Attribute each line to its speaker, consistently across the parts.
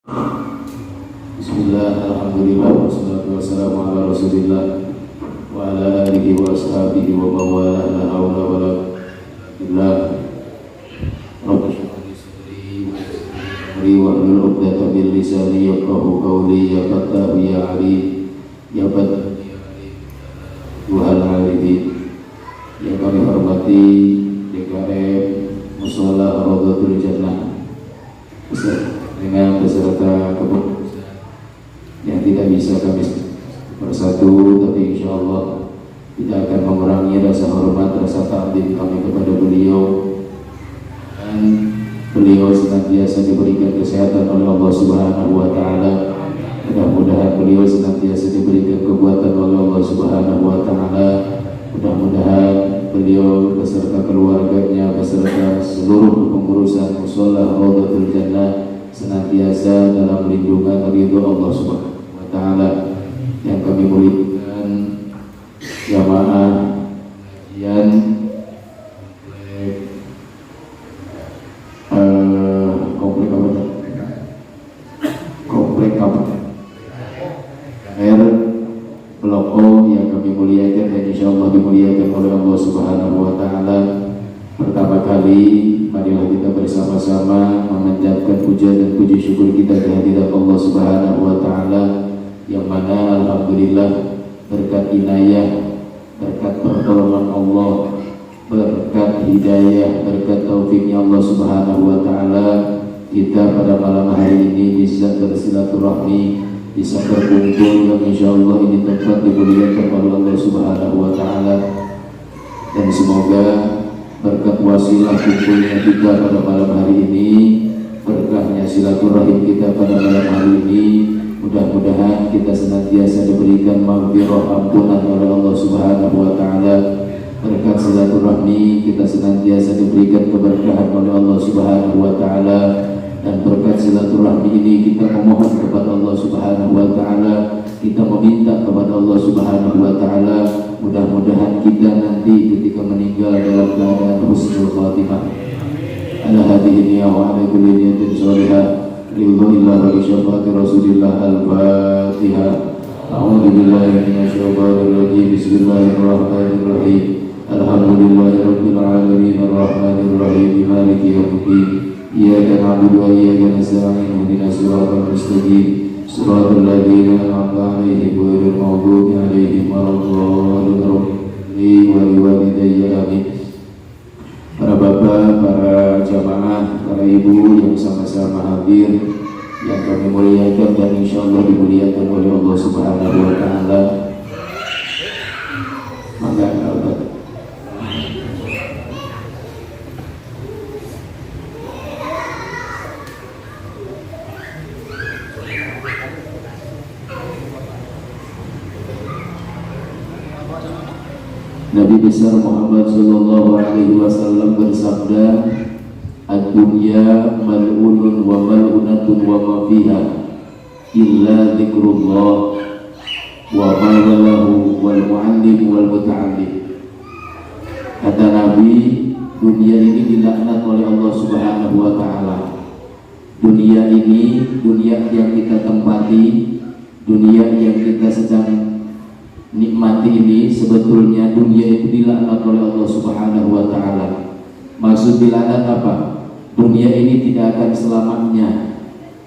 Speaker 1: Bismillah, alhamdulillah, wassalatu wassalamu ala rasulillah wa ala alihi wa ashabihi wa mawala, la hawla wa la billah. Rabbi shrah li sadri wa yassir li amri wahlul 'uqdatam min lisani yafqahu qawli. Ya Fattah ya Ali ya Fattah ya Ali Tuhan Arifin yang kami hormati DKM Mushola Rawdatul Jannah dengan beserta kepengurusan yang tidak bisa kami bersatu, tapi insya Allah tidak akan mengurangi rasa hormat, rasa takdim kami kepada beliau, dan beliau senantiasa diberikan kesehatan oleh Allah Subhanahu wa Ta'ala. Mudah-mudahan beliau senantiasa diberikan kekuatan oleh Allah Subhanahu wa Ta'ala. Mudah-mudahan beliau beserta keluarganya, beserta seluruh pengurusan Mushola Rawdatul Jannah senantiasa dalam lindungan ridho Allah Subhanahu wa Ta'ala. Yang kami muliakan jamaah kajian komplek KR Blok O yang kami muliakan dan insya Allah dimuliakan oleh Allah Subhanahu wa Ta'ala. Pertama kali marilah kita bersama-sama memanjatkan puja dan puji syukur kita kehadirat Allah Subhanahu wa Ta'ala, yang mana alhamdulillah berkat inayah, berkat pertolongan Allah, berkat hidayah, berkat taufiknya Allah Subhanahu wa Ta'ala, kita pada malam hari ini bisa bersilaturahmi, bisa berkumpul, yang insyaallah ini tempat dimuliakan oleh Allah Subhanahu wa Ta'ala. Dan semoga berkat wasilah kumpulnya kita pada malam hari ini, berkahnya silaturahim kita pada malam hari ini, mudah-mudahan kita senantiasa diberikan maghfirah, ampunan oleh Allah Subhanahu wa Ta'ala. Berkat silaturahmi kita senantiasa diberikan keberkahan oleh Allah Subhanahu wa Ta'ala. Dan berkat silaturahmi ini kita memohon kepada Allah Subhanahu wa Ta'ala, kita meminta kepada Allah Subhanahu wa Ta'ala, mudah-mudahan kita nanti ketika meninggal dalam keadaan husnul khatimah. Ala hadihi niyah wa ala kulli niyatin sholihah lillahi wa li syafaati Rasulillah. Al-Fatihah. A'udzu billahi minasyaitonir rajim. Bismillahirrahmanirrahim. Alhamdulillahirabbil alamin arrahmanir rahim maliki yaumiddin. Iyyaka na'budu wa iyyaka nasta'in ihdinas siratal mustaqim siratal ladzina an'amta 'alaihim ghairil maghdubi 'alaihim waladdallin wa liwalidayya amin. Para bapak, para jamaah, para ibu yang sama-sama hadir, yang kami muliakan dan insyaallah dimuliakan oleh Allah Subhanahu wa Ta'ala. Maka Nabi besar Muhammad sallallahu alaihi wasallam bersabda, "Ad-dunya mal'unun wa mal'unatun wa ma fiha illa dzikrullah wa ma walahu wal mu'allim wal muta'allim." Kata Nabi, dunia ini dilaknat oleh Allah Subhanahu wa Ta'ala. Dunia ini, dunia yang kita tempati, dunia yang kita sedang nikmati ini, sebetulnya dunia itu dilaknat oleh Allah Subhanahu wa Ta'ala. Maksud dilaknat apa? Dunia ini tidak akan selamanya.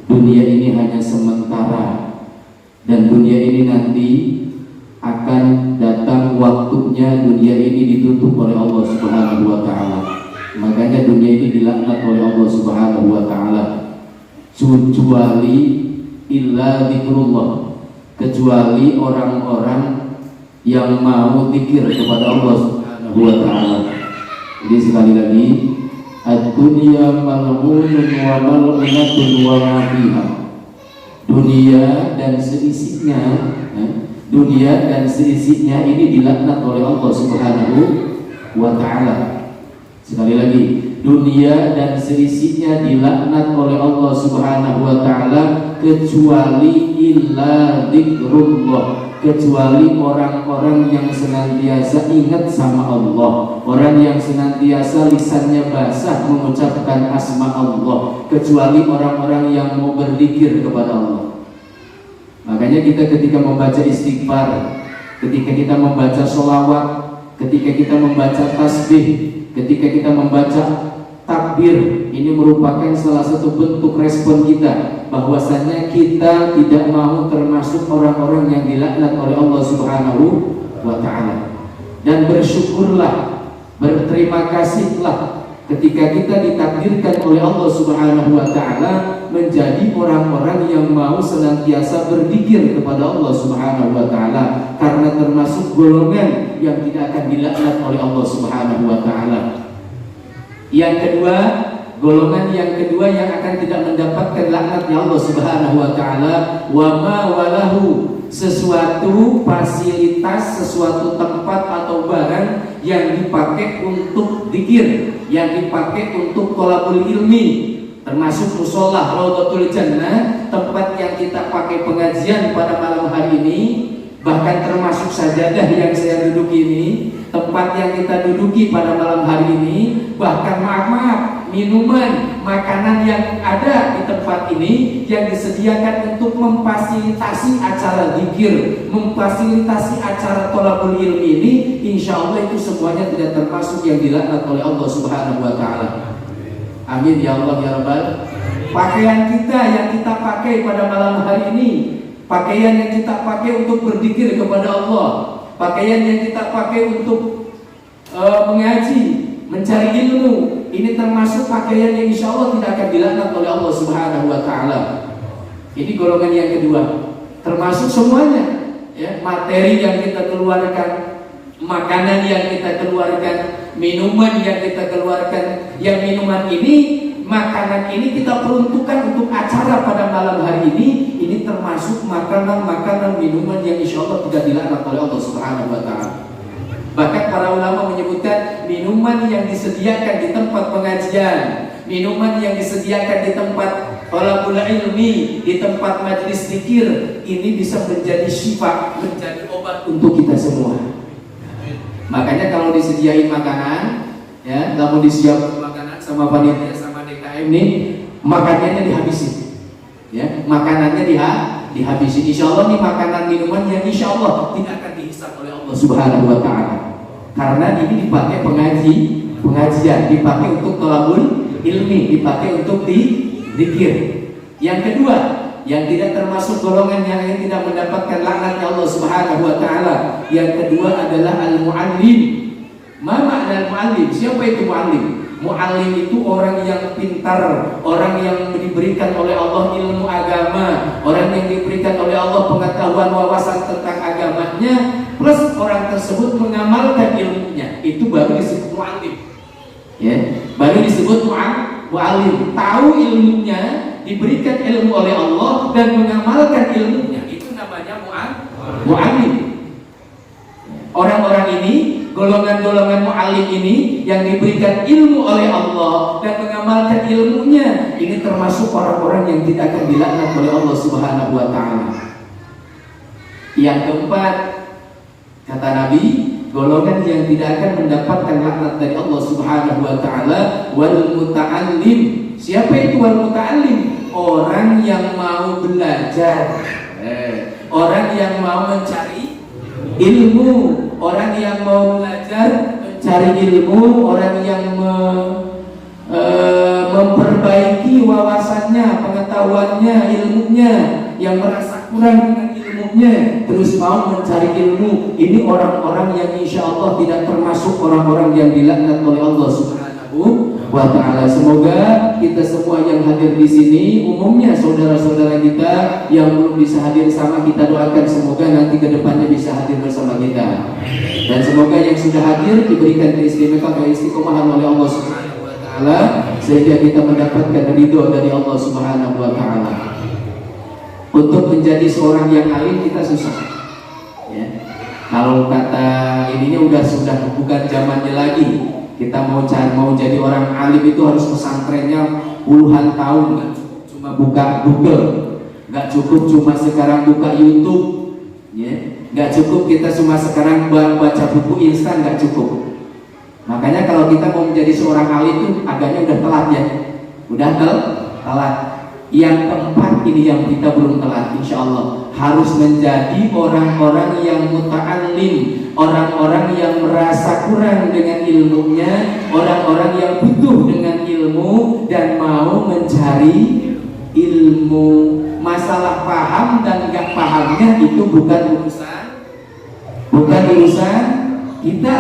Speaker 1: Dunia ini hanya sementara. Dan dunia ini nanti akan datang waktunya dunia ini ditutup oleh Allah Subhanahu wa Ta'ala. Makanya dunia ini dilaknat oleh Allah Subhanahu wa Ta'ala. Kecuali illa dzikrullah, kecuali orang-orang yang mau zikir kepada Allah Subhanahu wa Ta'ala. Jadi sekali lagi, ad-dunya mal'unun wa mal'unatun wa ma fiha. Dunia dan seisinya, dunia dan seisinya ini dilaknat oleh Allah Subhanahu wa Ta'ala. Sekali lagi, dunia dan seisinya dilaknat oleh Allah Subhanahu wa Ta'ala, kecuali illa dzikrullah, kecuali orang-orang yang senantiasa ingat sama Allah, orang yang senantiasa lisannya basah mengucapkan asma Allah, kecuali orang-orang yang mau berzikir kepada Allah. Makanya kita ketika membaca istighfar, ketika kita membaca sholawat, ketika kita membaca tasbih, ketika kita membaca takbir, ini merupakan salah satu bentuk respon kita bahwasanya kita tidak mau termasuk orang-orang yang dilaknat oleh Allah Subhanahu wa ta'ala. Dan bersyukurlah, berterima kasihlah ketika kita ditakdirkan oleh Allah Subhanahu wa ta'ala menjadi orang-orang yang mau senantiasa berzikir kepada Allah Subhanahu wa ta'ala, karena termasuk golongan yang tidak akan dilaknat oleh Allah Subhanahu wa ta'ala. Yang kedua, golongan yang kedua yang akan tidak mendapatkan laknatnya Allah Subhanahu wa ta'ala, wa ma walahu, sesuatu fasilitas, sesuatu tempat atau barang yang dipakai untuk zikir, yang dipakai untuk thalabul ilmi, termasuk musola, Raudhatul Jannah, tempat yang kita pakai pengajian pada malam hari ini, bahkan termasuk sajadah yang saya duduki ini, tempat yang kita duduki pada malam hari ini, bahkan maaf, minuman, makanan yang ada di tempat ini yang disediakan untuk memfasilitasi acara zikir, memfasilitasi acara thalabul ilmi ini, insya Allah itu semuanya tidak termasuk yang dilaknat oleh Allah Subhanahu wa ta'ala. Amin ya Allah ya Rabbal. Pakaian kita yang kita pakai pada malam hari ini, pakaian yang kita pakai untuk berzikir kepada Allah, pakaian yang kita pakai untuk mengaji, mencari ilmu, ini termasuk pakaian yang insya Allah tidak akan dilaknat oleh Allah Subhanahu wa ta'ala. Ini golongan yang kedua, termasuk semuanya ya, materi yang kita keluarkan, makanan yang kita keluarkan, minuman yang kita keluarkan. Yang minuman ini, makanan ini kita peruntukkan untuk acara pada malam hari ini termasuk makanan-makanan minuman yang insya Allah tidak dilaknat oleh Allah Subhanahu wa ta'ala. Bahkan para ulama menyebutkan minuman yang disediakan di tempat pengajian, minuman yang disediakan di tempat thalabul ilmi, di tempat majlis zikir, ini bisa menjadi syifa, menjadi obat untuk kita semua. Makanya kalau disediain makanan, ya, kalau disiapkan makanan sama panitia sama DKM nih, makanannya dihabisin, ya, makanannya dihabisin. Insya Allah nih makanan minuman yang insya Allah tidak akan dihisab oleh Allah Subhanahu wa ta'ala, karena ini dipakai pengajian, dipakai untuk thalabul ilmi, dipakai untuk zikir. Yang kedua, yang tidak termasuk golongan yang tidak mendapatkan laknatnya Allah Subhanahu wa ta'ala, yang kedua adalah al-muallim. Ma makna al-muallim? Siapa itu muallim? Muallim itu orang yang pintar, orang yang diberikan oleh Allah ilmu agama, orang yang diberikan oleh Allah pengetahuan wawasan tentang agamanya, plus orang tersebut mengamalkan ilmunya, itu baru disebut muallim. Ya, baru disebut muallim. Tahu ilmunya, diberikan ilmu oleh Allah dan mengamalkan ilmunya, itu namanya muallim. Orang-orang ini, golongan-golongan muallim ini yang diberikan ilmu oleh Allah dan mengamalkan ilmunya, ini termasuk orang-orang yang tidak akan dilaknat oleh Allah Subhanahu wa ta'ala. Yang keempat, kata Nabi, golongan yang tidak akan mendapatkan laknat dari Allah Subhanahu wa ta'ala, wal muta'allim. Siapa itu wal muta'allim? Orang yang mau belajar, orang yang mau mencari ilmu, orang yang mau belajar, mencari ilmu, orang yang memperbaiki wawasannya, pengetahuannya, ilmunya, yang merasa kurang dengan ilmunya, terus mau mencari ilmu. Ini orang-orang yang insya Allah tidak termasuk orang-orang yang dilaknat oleh Allah Subhanahu wa ta'ala. Semoga kita semua yang hadir di sini, umumnya saudara-saudara kita yang belum bisa hadir sama kita doakan semoga nanti ke depannya bisa hadir bersama kita. Dan semoga yang sudah hadir diberikan keistimewaan dan istiqomahan oleh Allah Subhanahu wa ta'ala sehingga kita mendapatkan ridho dari Allah Subhanahu wa ta'ala. Untuk menjadi seorang yang alim kita susah. Ya. Kalau kata ininya sudah bukan zamannya lagi. Kita mau jadi orang alim itu harus pesantrennya puluhan tahun, nggak cukup cuma buka Google, nggak cukup cuma sekarang buka YouTube, ya.
Speaker 2: Nggak cukup kita cuma sekarang baca buku instan, nggak cukup. Makanya kalau kita mau menjadi seorang alim itu agaknya udah telat ya, udah telat. Yang keempat ini yang kita belum telat, insya Allah harus menjadi orang-orang yang muta'allim, orang-orang yang merasa kurang dengan ilmunya, orang-orang yang butuh dengan ilmu dan mau mencari ilmu. Masalah paham dan gak pahamnya itu bukan urusan kita.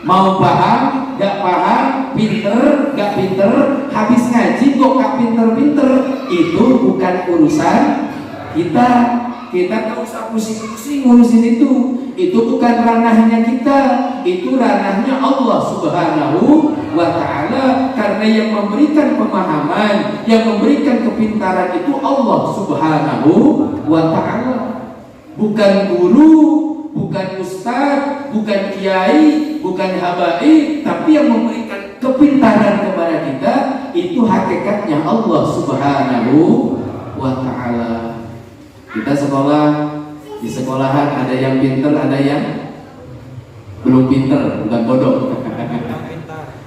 Speaker 2: Mau paham, gak paham, pinter, gak pinter, habis ngaji kok gak pinter-pinter, itu bukan urusan kita. Kita gak usah pusing-pusing ngurusin itu bukan ranahnya kita, itu ranahnya Allah Subhanahu wa Ta'ala. Karena yang memberikan pemahaman, yang memberikan kepintaran itu Allah Subhanahu wa Ta'ala, bukan guru, bukan ustaz, bukan kiai, bukan habaib, tapi yang memberikan kepintaran kepada kita itu hakikatnya Allah Subhanahu wa Ta'ala. Kita sekolah, di sekolahan ada yang pinter, ada yang belum pinter, bukan bodoh.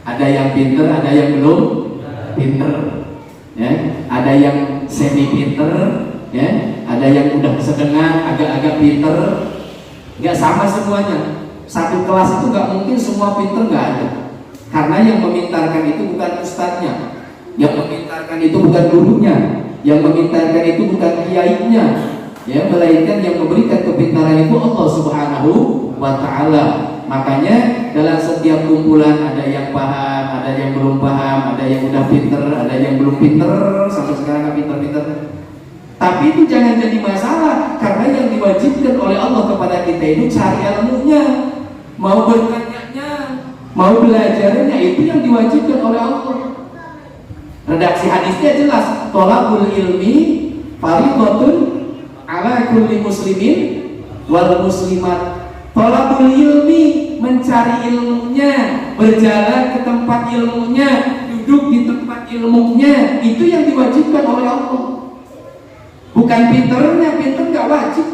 Speaker 2: Ada yang pinter, ada yang belum pinter, ya. Ada yang semi pinter, ya. Ada yang udah setengah, agak-agak pinter. Nggak sama semuanya. Satu kelas itu nggak mungkin semua pinter, nggak ada. Karena yang memintarkan itu bukan ustadznya, yang memintarkan itu bukan gurunya, yang memintarkan itu bukan kiainya, ya, melainkan yang memberikan kepintaran itu Allah Subhanahu wa Ta'ala. Makanya dalam setiap kumpulan ada yang paham, ada yang belum paham, ada yang udah pinter, ada yang belum pinter, sampai sekarang nggak pinter-pinter. Tapi itu jangan jadi masalah, karena yang diwajibkan oleh Allah kepada kita itu cari ilmunya, mau bertanya, mau belajarnya, itu yang diwajibkan oleh Allah. Redaksi hadisnya jelas, thalabul ilmi fardhatun ala kulli muslimin wal muslimat. Thalabul ilmi, mencari ilmunya, berjalan ke tempat ilmunya, duduk di tempat ilmunya, itu yang diwajibkan oleh Allah. Bukan pinternya, pinter nggak wajib,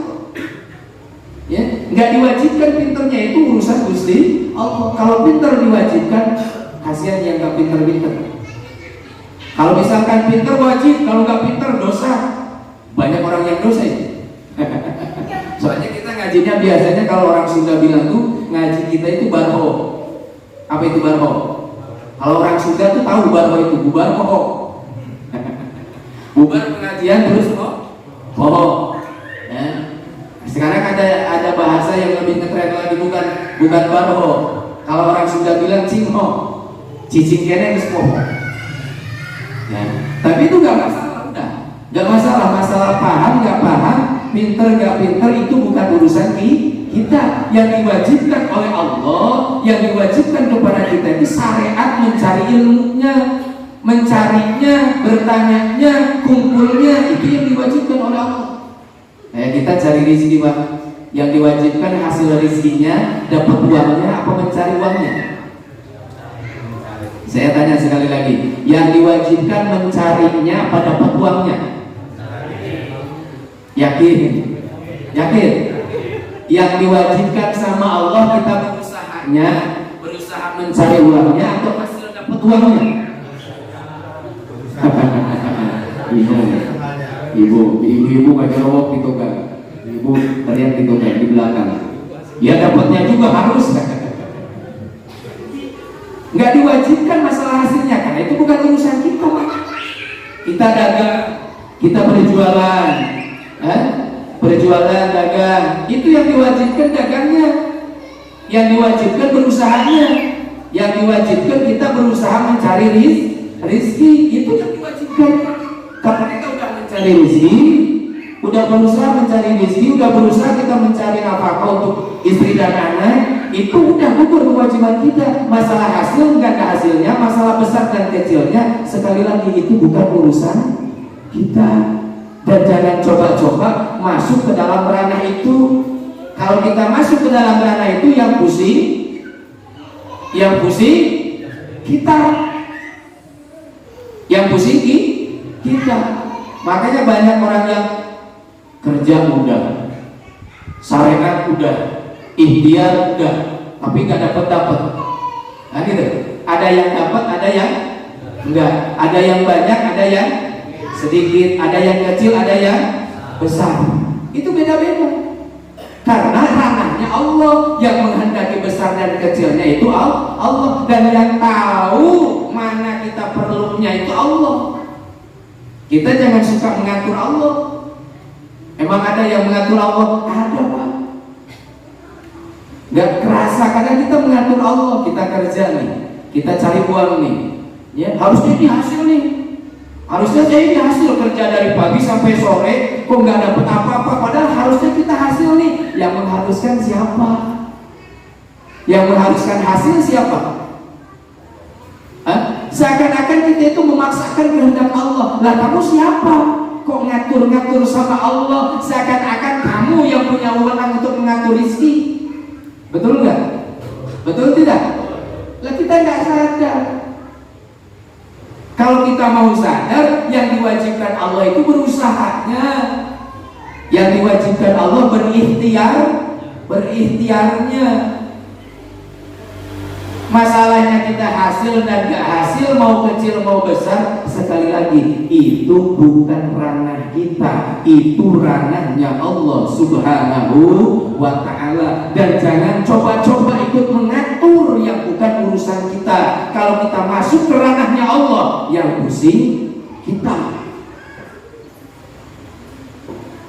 Speaker 2: ya, nggak diwajibkan pinternya, itu urusan Gusti Allah. Kalau pinter diwajibkan, kasihan yang nggak pinter-pinter. Kalau misalkan pinter wajib, kalau nggak pinter dosa. Banyak orang yang dosa itu. Soalnya kita ngajinya biasanya kalau orang Sunda bilang tuh ngaji kita itu barho. Apa itu barho? Kalau orang Sunda tuh tahu barho itu bubar bohong. Bubar pengajian terus bohong. Ya. Sekarang ada bahasa yang lebih ngetren lagi, bukan barho. Kalau orang Sunda bilang cingho, cicing kene geus bohong. Ya. Tapi itu nggak masalah, udah nggak masalah. Masalah paham nggak paham, pinter nggak pinter, itu bukan urusan kita. Yang diwajibkan oleh Allah, yang diwajibkan kepada kita itu syariat, mencari ilmunya, mencarinya, bertanyanya, kumpulnya, itu yang diwajibkan oleh Allah. Kita cari rezeki, Pak. Yang diwajibkan hasil rezekinya, dapat uangnya apa mencari uangnya? Saya tanya sekali lagi, yang diwajibkan mencarinya apa dapat uangnya? Yakin? Yakin? Yang diwajibkan sama Allah kita berusaha mencari uangnya atau hasil dapat uangnya? Ibu gak jawab gitu kan? Ibu teriak gitu kan di belakang. Ya dapatnya juga harus. Nggak diwajibkan masalah hasilnya, karena itu bukan urusan kita. Kita dagang, kita berjualan, berjualan, dagang, itu yang diwajibkan dagangnya, yang diwajibkan berusahanya, yang diwajibkan kita berusaha mencari rizki, itu yang diwajibkan. Karena kita udah mencari rizki, udah berusaha mencari rizki, udah berusaha kita mencari nafkah untuk istri dan anak, itu udah gugur kewajiban kita. Masalah hasil nggak ada hasilnya, masalah besar dan kecilnya, sekali lagi itu bukan urusan kita. Dan jangan coba-coba masuk ke dalam ranah itu. Kalau kita masuk ke dalam ranah itu, yang pusing kita, yang pusing kita. Makanya banyak orang yang kerja mudah, syariat udah, ikhtiar udah, tapi nggak dapat. Nah gitu. Ada yang dapat, ada yang enggak. Ada yang banyak, ada yang sedikit. Ada yang kecil, ada yang besar. Itu beda-beda. Karena ranahnya Allah, yang menghendaki besar dan kecilnya itu Allah, dan yang tahu mana kita perlunya itu Allah. Kita jangan suka mengatur Allah. Emang ada yang mengatur Allah? Ada, Pak. Gak kerasa kadang kita mengatur Allah. Kita kerja nih, kita cari uang nih, ya harusnya ini hasil nih. Harusnya saya ini hasil kerja dari pagi sampai sore, kok nggak dapat apa-apa. Padahal harusnya kita hasil nih. Yang mengharuskan siapa? Yang mengharuskan hasil siapa? Seakan-akan kita itu memaksakan kehendak Allah. Lah kamu siapa? Kok ngatur-ngatur sama Allah? Seakan-akan kamu yang punya wewenang untuk mengatur rezeki. Betul nggak? Betul tidak? Lah kita nggak sadar. Kalau kita mau sadar, yang diwajibkan Allah itu berusahanya. Yang diwajibkan Allah berikhtiarnya. Masalahnya kita hasil dan gak hasil, mau kecil mau besar, sekali lagi itu bukan ranah kita, itu ranahnya Allah Subhanahu wa ta'ala. Dan jangan coba-coba ikut mengatur yang bukan urusan kita. Kalau kita masuk ke ranahnya Allah, yang pusing kita.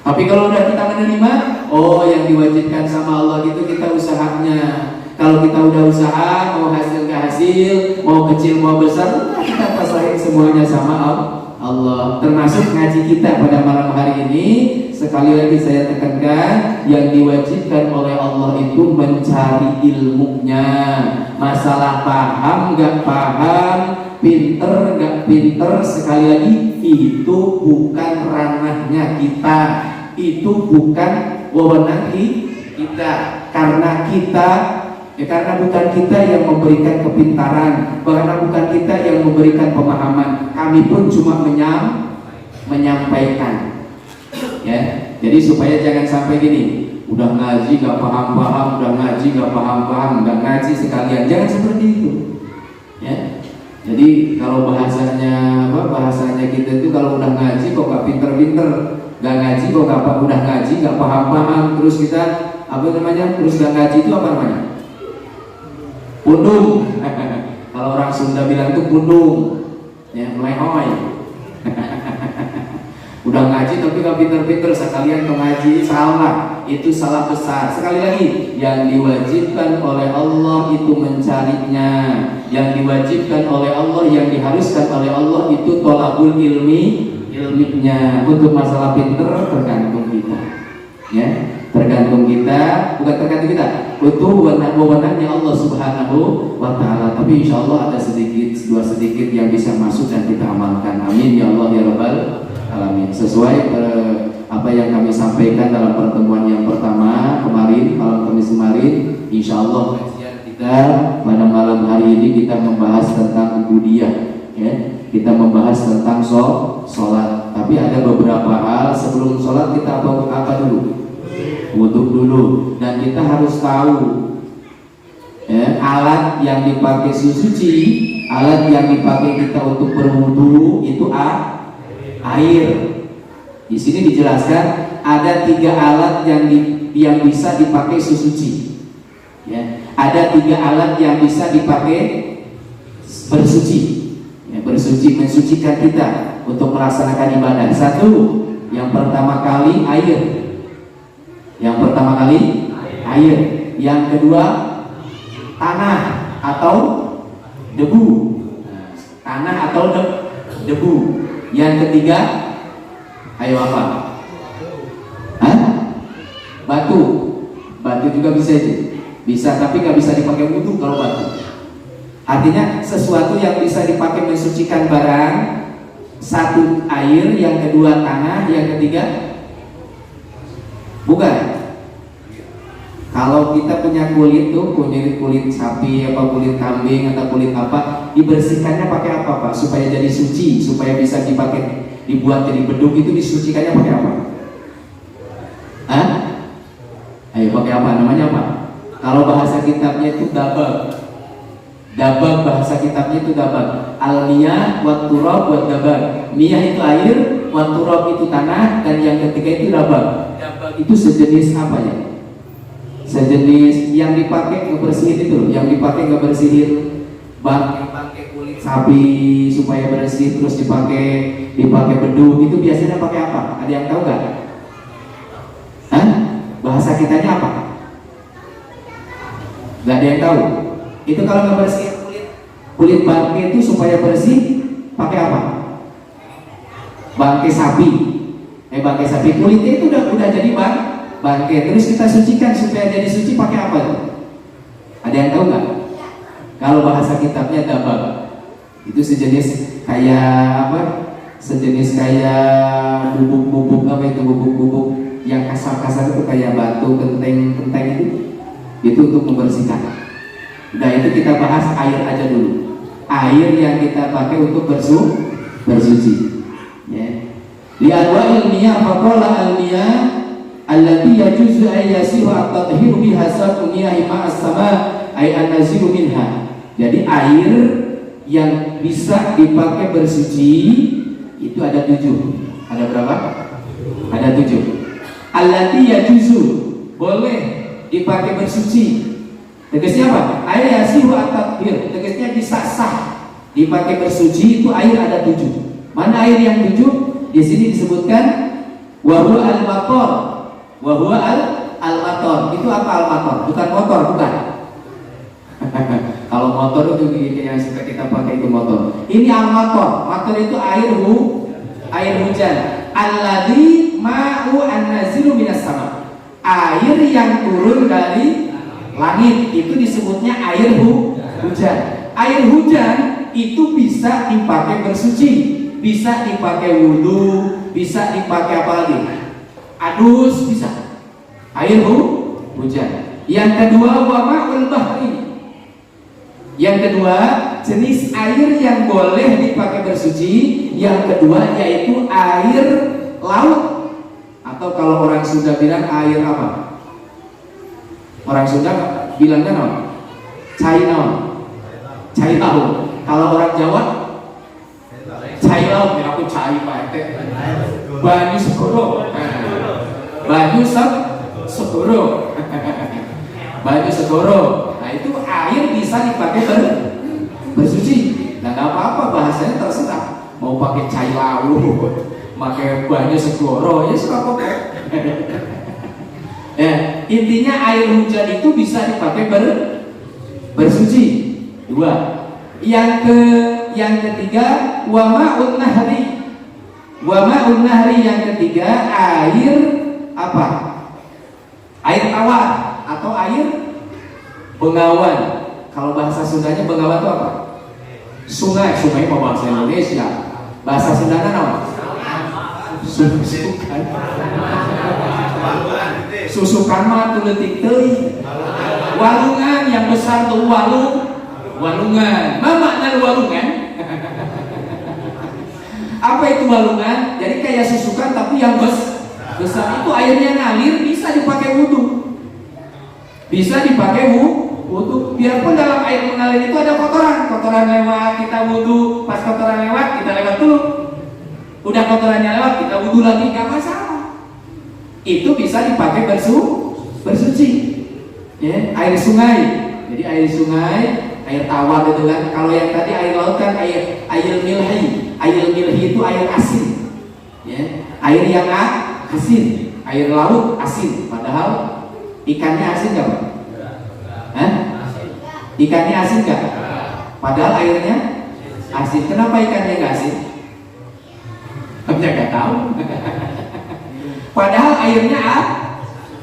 Speaker 2: Tapi kalau udah kita menerima, oh yang diwajibkan sama Allah gitu kita usahanya. Kalau kita udah usaha, mau hasil ke hasil, mau kecil mau besar, kita pasrahin semuanya sama Allah. Termasuk ngaji kita pada malam hari ini. Sekali lagi saya tekankan, yang diwajibkan oleh Allah itu mencari ilmunya. Masalah paham gak paham, pinter gak pinter, sekali lagi itu bukan ranahnya kita. Itu bukan wewenang kita. Karena bukan kita yang memberikan kepintaran, karena bukan kita yang memberikan pemahaman. Kami pun cuma menyampaikan. Ya, jadi supaya jangan sampai gini, udah ngaji gak paham-paham, udah ngaji gak paham-paham, gak ngaji sekalian. Jangan seperti itu. Ya. Jadi kalau bahasanya kita itu kalau udah ngaji kok gak pinter-pinter, gak ngaji kok udah ngaji gak paham-paham, terus kita terus gak ngaji itu apa namanya? Pundung. Kalau orang Sunda bilang itu pundung, ya melehoy. Udah ngaji tapi gak pinter-pinter, sekalian ke ngaji, salah. Itu salah besar. Sekali lagi, yang diwajibkan oleh Allah itu mencarinya. Yang diwajibkan oleh Allah, yang diharuskan oleh Allah itu tolabul ilminya. Untuk masalah pinter tergantung kita. Ya, tergantung kita, bukan tergantung kita. Itu wewenangnya Allah Subhanahu wa ta'ala. Tapi insya Allah ada dua sedikit yang bisa masuk dan kita amalkan. Amin ya Allah ya Rabbal alamin. Sesuai apa yang kami sampaikan dalam pertemuan yang pertama kemarin, malam Kamis kemarin, insya Allah kajian kita pada malam hari ini kita membahas tentang ubudiyah, ya. Kita membahas tentang sholat. Tapi ada beberapa hal sebelum sholat kita apa dulu? Wudhu dulu. Dan kita harus tahu, ya, alat yang dipakai suci, alat yang dipakai kita untuk berwudhu itu air. Di sini dijelaskan ada 3 alat yang bisa dipakai suci. Ya, ada 3 alat yang bisa dipakai bersuci. Ya, bersuci, mensucikan kita untuk melaksanakan ibadah. 1, yang pertama kali air. Yang pertama kali air. Yang kedua tanah atau debu. Tanah atau debu. Yang ketiga, ayo apa? Batu. Batu juga bisa itu. Bisa, tapi nggak bisa dipakai wudhu kalau batu. Artinya sesuatu yang bisa dipakai mensucikan barang. 1 air, yang kedua tanah, yang ketiga bukan. Kalau kita punya kulit tuh, kulit sapi, kulit kambing atau kulit apa, dibersihkannya pakai apa Pak? Supaya jadi suci, supaya bisa dipakai, dibuat jadi beduk, itu disucikannya pakai apa? kitabnya itu dabag. Dabag bahasa kitabnya itu dabag. Al-miyah wat turab wat dabag. Miyah itu air, wat turab itu tanah, dan yang ketiga itu dabag. Dabag itu sejenis apa ya? Sejenis yang dipakai ngebersihin itu loh, yang dipakai ngebersihin pakai kulit sapi supaya bersih, terus dipakai bedu. Itu biasanya pakai apa? Ada yang tahu nggak? Hah? Bahasa kitanya apa? Nggak ada yang tahu. Itu kalau ngebersihin kulit bangkai itu supaya bersih pakai apa? Bangkai sapi. Bangkai sapi kulitnya itu udah jadi bangkai. Terus kita sucikan supaya jadi suci pakai apa tuh? Ada yang tahu nggak? Kalau bahasa kitabnya dabag. Itu sejenis kayak apa? Sejenis kayak bubuk-bubuk apa itu, bubuk-bubuk yang kasar-kasar itu kayak batu, kenteng itu. Itu untuk membersihkan. Nah itu kita bahas air aja dulu. Air yang kita pakai untuk bersuci. Ya. Li anwa'il miyah faqala al-miyah allati yajuzu ay yasihu at-tathhiru biha sa'u miyahi ma'as sama' ay an-nazilu minha. Jadi air yang bisa dipakai bersuci itu ada 7. Ada berapa? Ada 7. Allati yajuzu boleh dipakai bersuci. Tegasnya apa? Air yasihu at-tathhir. Tegasnya bisa sah dipakai bersuci itu air ada 7. Mana air yang 7? Di sini disebutkan wa huwa al-matar. Wa huwa al-matar. Itu apa al-matar? Bukan motor, bukan. Kalau motor itu yang suka kita pakai itu motor. Ini al-matar. Matar itu air hujan. Alladzi ma'u an-nazilu minas sama. Air yang turun dari langit itu disebutnya air hujan. Air hujan itu bisa dipakai bersuci, bisa dipakai wudhu, bisa dipakai apa lagi? Adus bisa. Air hujan. Yang kedua wa ma'ul bahri. Yang kedua jenis air yang boleh dipakai bersuci. Yang kedua yaitu air laut, atau kalau orang Sunda bilang air apa? Orang Sunda bilangnya apa? Cai laut. Kalau orang Jawa cai laut, ya aku cai Pak Ete. Banyu segoro. Banyu segoro. Banyu segoro. Nah itu air bisa dipakai bersuci. Nah nggak apa-apa, bahasanya terserah. Mau pakai cai laut, pakai banyu segoro, ya suka pakai. Ya, intinya air hujan itu bisa dipakai bersuci. 2. Yang ketiga wa ma'un nahri. Wa ma'un nahri yang ketiga air apa? Air tawar atau air bengawan. Kalau bahasa Sundanya bengawan itu apa? Sungai mau bahasa Indonesia. Bahasa Sundanya apa? Susukan mah tuletik teuing. Walungan yang besar tuh walungan. Apa makna walungan? Apa itu walungan? Jadi kayak susukan tapi yang besar. Itu airnya ngalir, bisa dipakai wudhu. Bisa dipakai wudhu. Biarpun dalam air mengalir itu ada kotoran lewat, kita wudhu. Pas kotoran lewat, kita lewat dulu. Udah kotorannya lewat, kita wudhu lagi, gak masalah. Itu bisa dipakai bersuci. Ya, air sungai. Jadi air sungai, air tawar gitu kan. Kalau yang tadi air laut kan air milhi. Air milhi itu air asin. Ya, air yang asin. Air laut asin. Padahal ikannya asin nggak, Pak? Hah? Ikannya asin nggak? Padahal airnya asin. Kenapa ikannya nggak asin? Kamu nggak tahu. Padahal airnya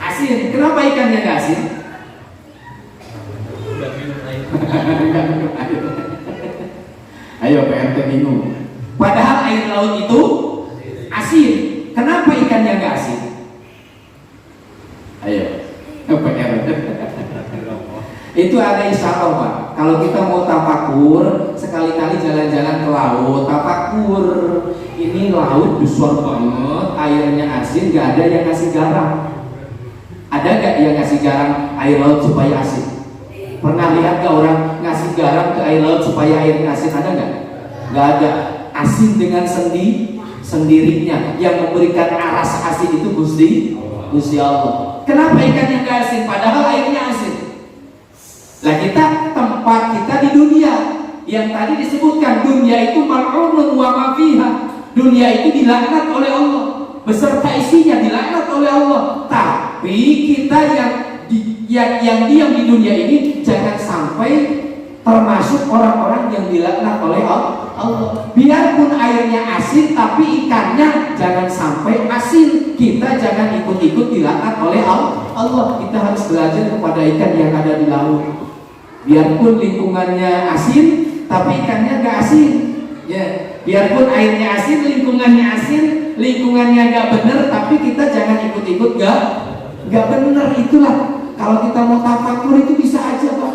Speaker 2: asin. Kenapa ikannya nggak asin? Ayo PRT bingung. Padahal air laut itu asin. Kenapa ikannya nggak asin? Ayo PRT. Itu ada isyarah, Pak. Kalau kita mau tafakur, sekali-kali jalan-jalan ke laut, tafakur. Ini laut besar banget, airnya asin, gak ada yang ngasih garam. Ada gak yang ngasih garam air laut supaya asin? Pernah lihat gak orang ngasih garam ke air laut supaya airnya asin? Ada nggak? Nggak ada. Asin dengan sendirinya. Yang memberikan rasa asin itu Gusti Allah. Kenapa ikannya nggak asin padahal airnya asin? Lah kita, tempat kita di dunia yang tadi disebutkan, dunia itu mal'unun wa ma fiha. Dunia itu dilaknat oleh Allah beserta isinya, dilaknat oleh Allah. Tapi kita yang diam di dunia ini jangan sampai termasuk orang-orang yang dilaknat oleh Allah. Biarpun airnya asin, tapi ikannya jangan sampai asin. Kita jangan ikut-ikut dilaknat oleh Allah. Kita harus belajar kepada ikan yang ada di laut. Biarpun lingkungannya asin, tapi ikannya gak asin. Ya, biarpun airnya asin, lingkungannya gak bener, tapi kita jangan ikut-ikut gak bener. Itulah kalau kita mau tafakur itu bisa aja Pak.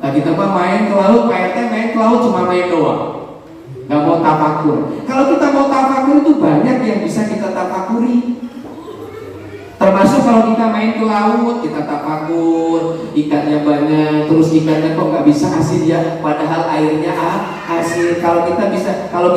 Speaker 2: Nah kita Pak main ke laut, Pak RT main ke laut cuma main doang, gak mau tafakur. Kalau kita mau tafakur itu banyak yang bisa kita tafakuri. Termasuk kalau kita main ke laut, kita tafakur, ikannya banyak, terus ikannya kok nggak bisa asin ya, padahal airnya asin. Kalau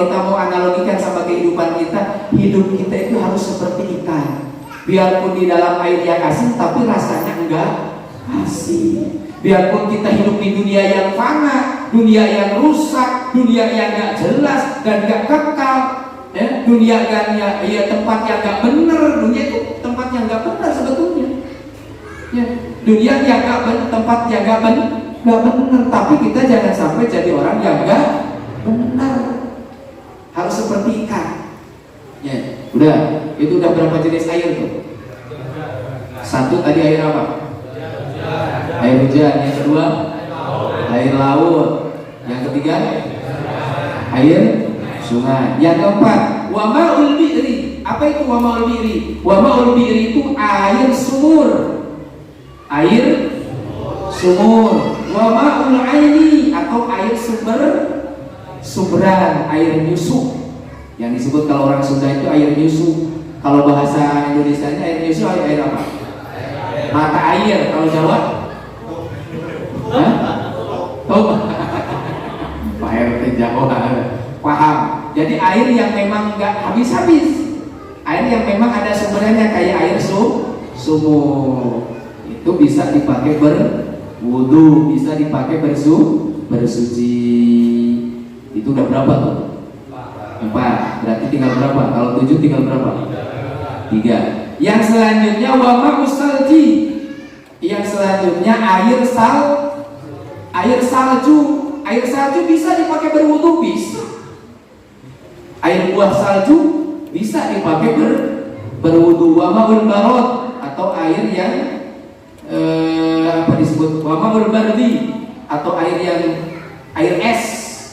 Speaker 2: kita mau analogikan sama kehidupan kita, hidup kita itu harus seperti ikan. Biarpun di dalam air yang asin, tapi rasanya enggak asin. Biarpun kita hidup di dunia yang fana, dunia yang rusak, dunia yang nggak jelas dan nggak kekal. Ya, dunia kan ya tempat yang nggak benar, dunia itu tempat yang nggak benar sebetulnya. Ya, dunia yang nggak benar, tempat yang nggak benar. Tapi kita jangan sampai jadi orang yang nggak benar. Harus seperti ikan. Ya, itu udah berapa jenis air tuh? Satu tadi air apa? Air hujan. Yang kedua air laut. Yang ketiga air sungai. Yang keempat, wa ma'ul bi'ri. Apa itu wa ma'ul bi'ri? Wa ma'ul bi'ri itu air sumur. Air sumur. Wa ma'ul aini atau air sumberan, air nyusu. Yang disebut kalau orang Sunda itu air nyusu. Kalau bahasa Indonesianya air nyusu air apa? Mata air. Kalau Jawa? Hah? Oh. Pak RT Jawa paham. Jadi air yang memang nggak habis-habis, air yang memang ada sumbernya kayak air sumur, itu bisa dipakai berwudu, bisa dipakai bersuci. Itu udah berapa tuh? 4. Berarti tinggal berapa? Kalau 7 tinggal berapa? 3. Yang selanjutnya wama usalji. Yang selanjutnya air salju. Air salju bisa dipakai berwudu, bisa. Air buah salju bisa dipakai berwudu. Wama'ul barod atau air yang apa disebut? Wama'ul bardi atau air es.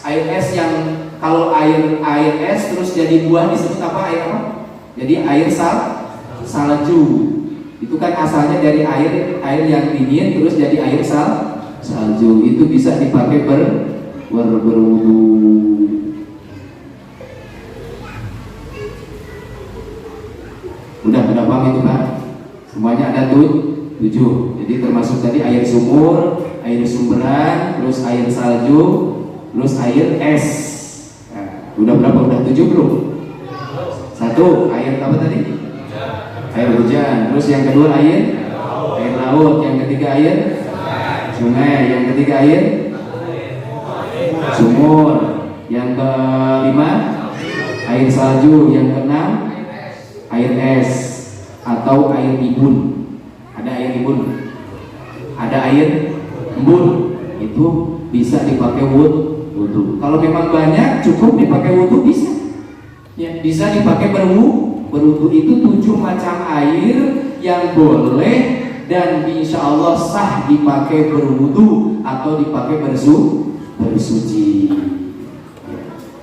Speaker 2: Air es yang kalau air es terus jadi buah disebut apa? Air apa? Jadi air salju. Itu kan asalnya dari air yang dingin terus jadi air salju. Itu bisa dipakai berwudu. Udah paham itu Pak? Semuanya ada 7. Jadi termasuk tadi air sumur, air sumberan, terus air salju, terus air es. Nah, udah berapa? Udah 7 belum? 1. Air apa tadi? Air hujan. Terus yang kedua air laut. Yang ketiga air sungai. Yang ketiga air sumur. Yang kelima air salju. Yang keenam air es atau air ibun. Ada air ibun, ada air embun. Itu bisa dipakai wudu. Kalau memang banyak cukup dipakai wudu bisa. Ya, bisa dipakai berwudu. Itu 7 macam air yang boleh dan insya Allah sah dipakai berwudu atau dipakai bersuci.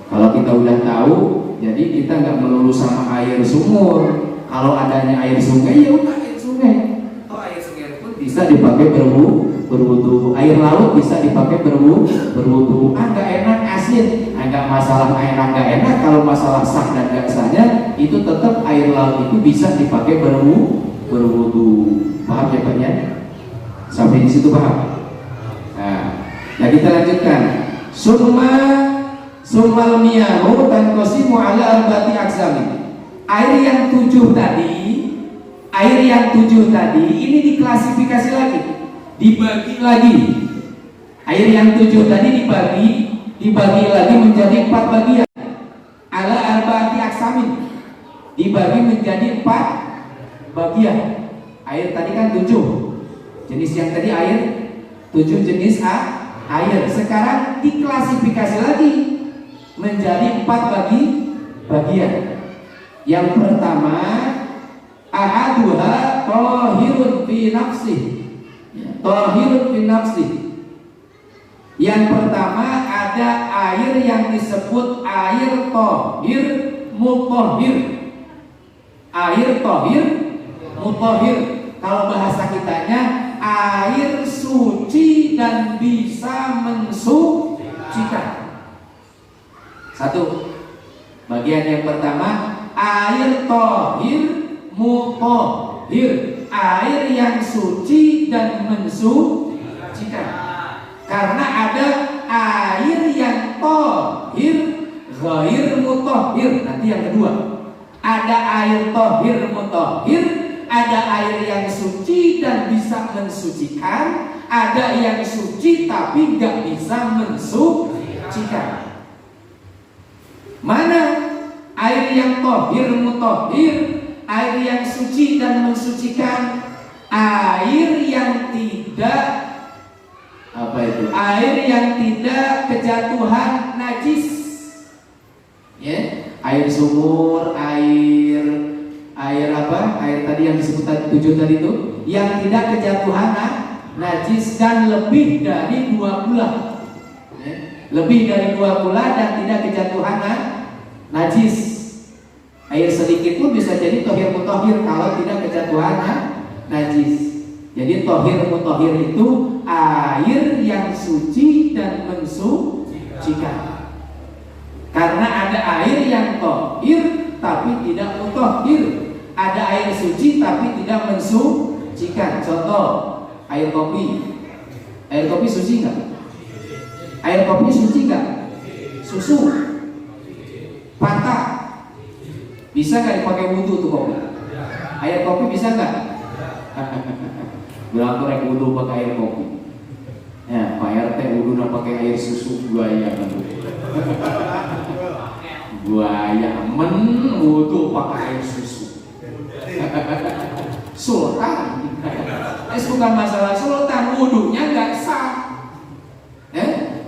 Speaker 2: Kalau kita udah tahu, jadi kita nggak melulu sama air sumur. Kalau adanya air sungai, ya udah air sungai. Atau air sungai pun bisa dipakai berwudu. Air laut bisa dipakai berwudu. Nggak enak asin, nggak masalah enak nggak enak. Kalau masalah sah dan nggak sahnya, itu tetap air laut itu bisa dipakai berwudu. Paham ya Pak ya? Sampai di situ paham? Nah, Nah, kita lanjutkan. Summal miyahu tanqasimu ala arba'ati aqsami. Air yang 7 tadi ini diklasifikasi lagi, dibagi lagi. Air yang 7 tadi dibagi lagi menjadi 4 bagian. Ala arba'ati aqsamin, dibagi menjadi 4 bagian. Air tadi kan 7 jenis, yang tadi air 7 jenis air. Sekarang diklasifikasi lagi menjadi 4 bagian. Yang pertama, ahaduha tahirun fi nafsih. Tahirun fi nafsih. Yang pertama ada air yang disebut air tahir mutahhir. Air tahir mutahhir. Kalau bahasa kitanya air suci dan bisa mensucikan. Satu. Bagian yang pertama air tahir mutahhir, air yang suci dan mensucikan. Karena ada air yang tahir ghair mutahhir. Nanti yang kedua, ada air tahir mutahhir, ada air yang suci dan bisa mensucikan, ada yang suci tapi nggak bisa mensucikan. Mana air yang tahir mutahhir, air yang suci dan mensucikan? Air yang tidak air yang tidak kejatuhan najis. Ya, air sumur, air apa? Air tadi yang disebut 7 tadi itu yang tidak kejatuhan najis dan lebih dari 2 bulan. Ya, lebih dari 2 bulan dan tidak kejatuhan najis. Air sedikit pun bisa jadi tahir mutahhir kalau tidak kejatuhan najis. Jadi tahir mutahhir itu air yang suci dan mensucikan. Karena ada air yang tahir tapi tidak mutahhir, ada air suci tapi tidak mensucikan. Contoh, air kopi. Air kopi suci nggak? Air kopi suci nggak? Susu, patah, bisa nggak dipakai wudhu tuh kopi? Air kopi bisa nggak? Bilang tuh wudhu pakai air kopi. Ya, Pak RT wudhu pakai air susu, buaya kan? Buaya wudhu pakai air susu. Sultan. Bukan masalah sultan, wudhunya nggak sah.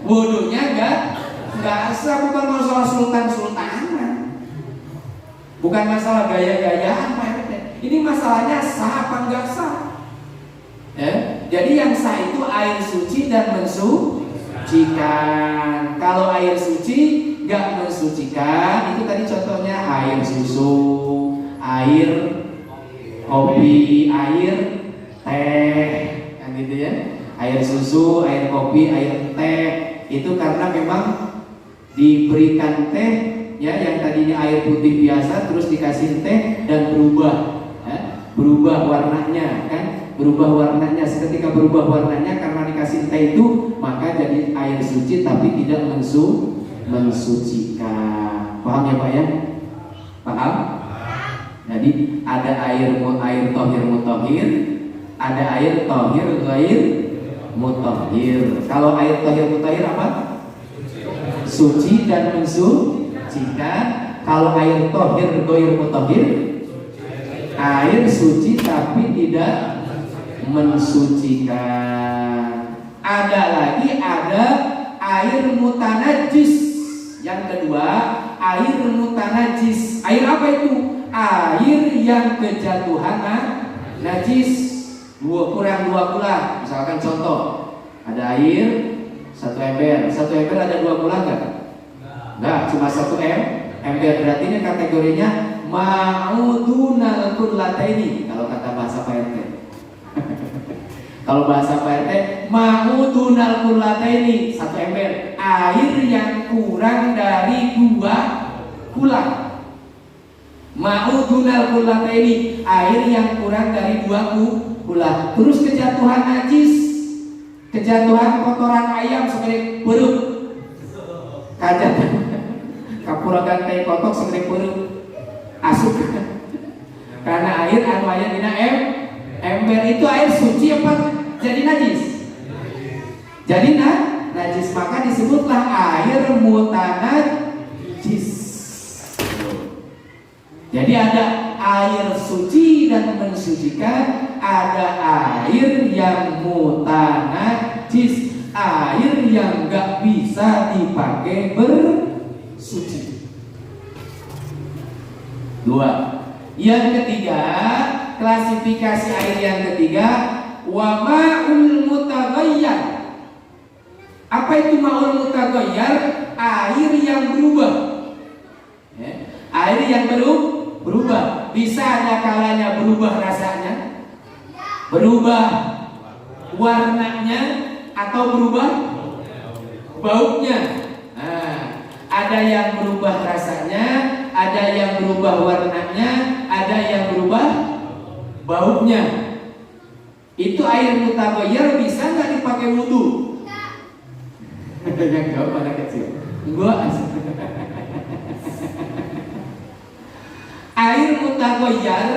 Speaker 2: Wudhunya nggak sah, bukan masalah sultanan. Bukan masalah gaya-gayaan Pak RT. Ini masalahnya sah apa nggak sah. Jadi yang sah itu air suci dan mensucikan. Kalau air suci nggak mensucikan, itu tadi contohnya air susu, air kopi, air teh, kan gitu ya. Air susu, air kopi, air teh itu karena memang diberikan teh ya, yang tadinya air putih biasa terus dikasih teh dan berubah warnanya kan. Berubah warnanya, seketika berubah warnanya karena dikasih teh itu, maka jadi air suci tapi tidak mensucikan. Paham ya Pak ya? Paham? Jadi ada air tahir mutahhir, ada air tahir ghair mutahhir. Kalau air tahir mutahhir apa? Suci dan mensucikan. Kalau air tahir ghair mutahhir, air suci tapi tidak mensucikan. Ada lagi air mutanajis. Yang kedua, air mutanajis. Air apa itu? Air yang kejatuhan najis kurang 2 bulan. Misalkan contoh, ada air 1 ember. 1 ember ada 2 bulan nggak? Nggak, cuma 1 ember. Berarti ini kategorinya ma'udunal kullataini kalau kata bahasa Pak RT. Kalau bahasa Pak RT, ma'udunal kullataini, 1 ember, air yang kurang dari 2 bulan. Ma'udunal kullataini, air yang kurang dari 2 bulan. Terus kejatuhan najis. kejatuhan kotoran ayam seperti perut kajat kapuragan teh kotok seperti perut asuk karena air anu aya dina ember itu air suci apa jadi najis? Jadi najis, maka disebutlah air mutanajis. Jadi ada air suci dan mensucikan, ada air yang mutanajis, air yang gak bisa dipakai bersuci. Dua. Yang ketiga, klasifikasi air yang ketiga, wa ma'ul mutaghayyar. Apa itu ma'ul mutaghayyar? Air yang berubah. Ya. Air yang berubah. Bisa ada kalanya berubah rasanya, berubah warnanya, atau berubah baunya. Nah, ada yang berubah rasanya, ada yang berubah warnanya, ada yang berubah baunya. Itu air mutaghayyar bisa nggak dipakai wudhu? Yang jawab anak kecil. Gua air mutaghayyar,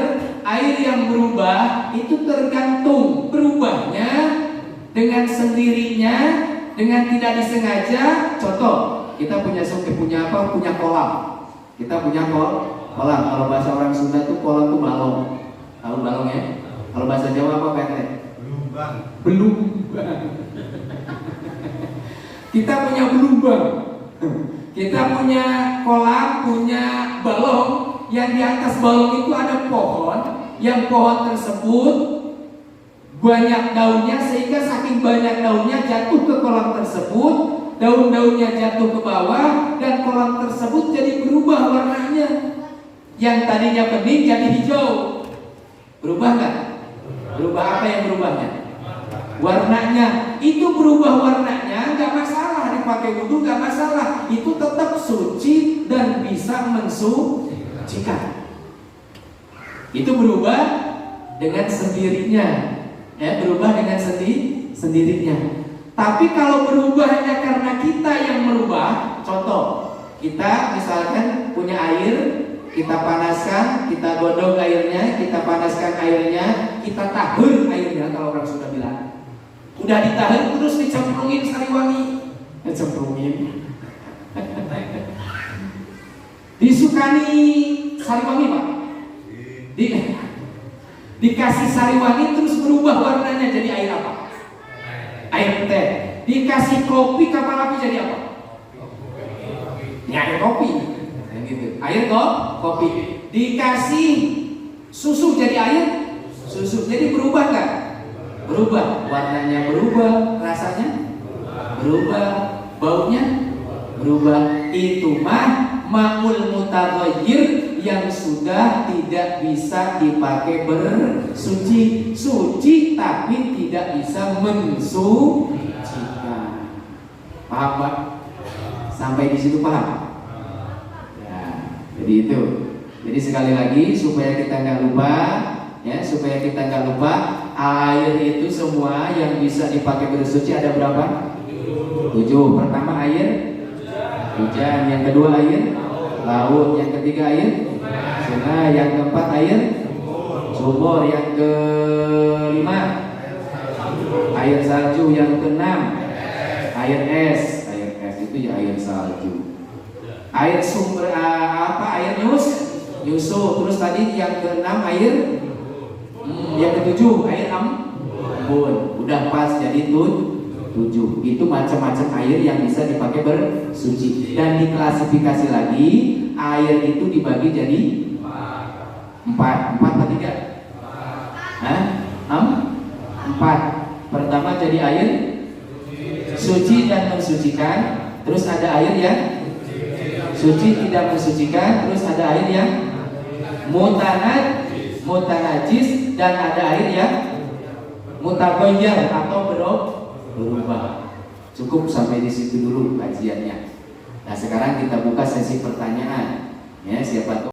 Speaker 2: air yang berubah itu tergantung berubahnya dengan sendirinya, dengan tidak disengaja. Contoh, kita punya punya kolam. Kita punya kolam. Kalau bahasa orang Sunda tuh kolam tuh balong. Tahu balong ya? Kalau bahasa Jawa apa Pak? Belumbang. Kita punya belumbang. Kita punya kolam, punya balong. Yang di atas balong itu ada pohon. Yang pohon tersebut banyak daunnya, sehingga saking banyak daunnya jatuh ke kolam tersebut. Daun-daunnya jatuh ke bawah dan kolam tersebut jadi berubah warnanya. Yang tadinya bening jadi hijau. Berubah nggak? Berubah apa yang berubahnya? Warnanya. Itu berubah warnanya nggak masalah, dipakai wudhu nggak masalah. Itu tetap suci dan bisa mensucikan. Itu berubah dengan sendirinya, ya, berubah dengan sendirinya. Tapi kalau berubahnya karena kita yang merubah, contoh, kita misalkan punya air, kita panaskan, kita godong airnya, kita panaskan airnya, kita tahur airnya, kalau orang sudah bilang. Udah ditahur terus dicemplungin sari wangi. Dicemplungin. Disukani sari wangi, Pak. Dikasih sari wangi terus berubah warnanya jadi air apa? Air teh. Dikasih kopi, kapan api jadi apa? Ya, air kopi. Gitu. Air kopi. Dikasih susu jadi air susu. Jadi berubah kan? Berubah. Warnanya berubah, rasanya berubah, baunya berubah. Itu mah ma'ul mutaghayyir yang sudah tidak bisa dipakai bersuci. Suci tapi tidak bisa mensucikan. Paham Pak? Sampai di situ paham? Ya, jadi itu. Jadi sekali lagi supaya kita nggak lupa, ya, supaya kita nggak lupa, air itu semua yang bisa dipakai bersuci ada berapa? 7. Pertama air hujan, yang kedua air laut, yang ketiga air sungai, yang keempat air sumur, yang kelima air salju, yang keenam air es. Air es itu ya air salju. Air sumber air nyusu. Terus tadi yang keenam air yang ketujuh air embun. Udah pas jadi 7. Itu macam-macam air yang bisa dipakai bersuci. Dan diklasifikasi lagi, air itu dibagi jadi 4 atau 3? 4. Pertama jadi air suci dan mensucikan. Terus ada air yang suci tidak mensucikan. Terus ada air yang mutanajis, dan ada air yang mutaghayyar atau berubah. Cukup sampai di situ dulu kajiannya. Nah, sekarang kita buka sesi pertanyaan.